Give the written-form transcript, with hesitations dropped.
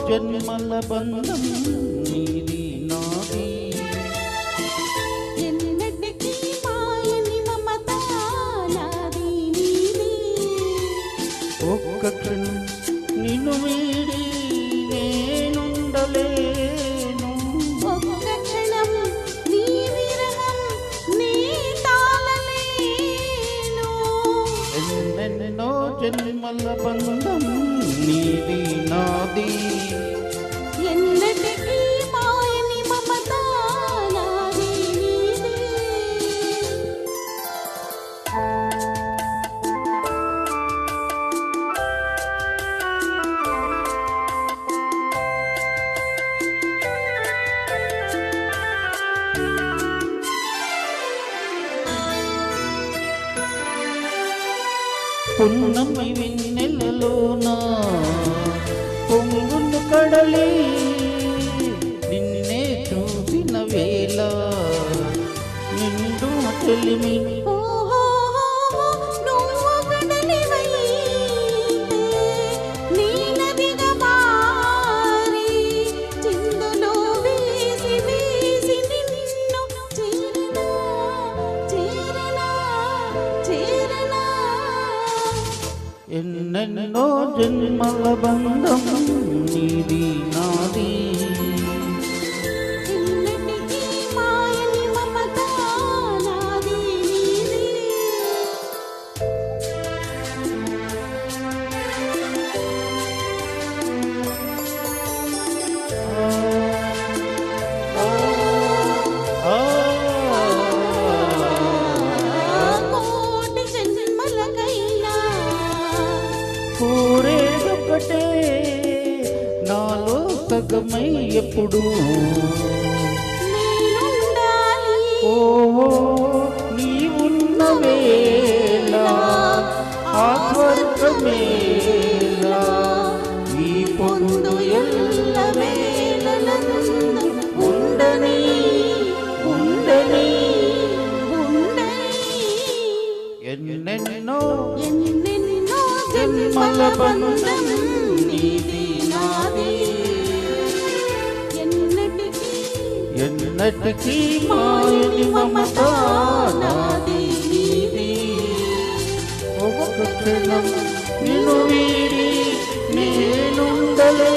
జన్మల బంధం నీది నాది ఎన్నటికీ మాయని మమత నాది నీది ఒక్క క్షణం నిన్ను వీడి నేనుండలేను ఒక్క క్షణం నీ విరహం నీ తాళలేను ఎన్నెన్నో జన్మల బంధం నీది నాది ఎన్నటికీ మాయని మమత నాది నీది పున్నమి వెన్నెలలోన పొంగును కడలి నిన్నే చూసిన వేళ నిండు తెలిమి నువ్వు కడలివైతే నీ నదిగా మారి చిందులో వేసి వేసి నిన్ను చేరనా చేరనా చేరనా ఎన్నెన్నో జన్మల బంధం నీది నాది ఎన్నటికీ మాయని మమత నాది నీది ఆ, కోటి జన్మలకైనా కోరేదొక్కటే నాలో సగమై ఎప్పుడు నేనుండాలి ఓ నీవున్న వేళ ఆ స్వర్గమేళ ఈ పొందు ఎల్ల వేళలందు ఉండని ఉండని ఉండని ఎన్నెన్నో ఎన్నెన్నో జన్మల బంధం నీది నాది ఎన్నటికీ ఎన్నటికీ మాయని మమత నాది నీది ఒక్క క్షణం నిన్ను వీడి నేనుండలే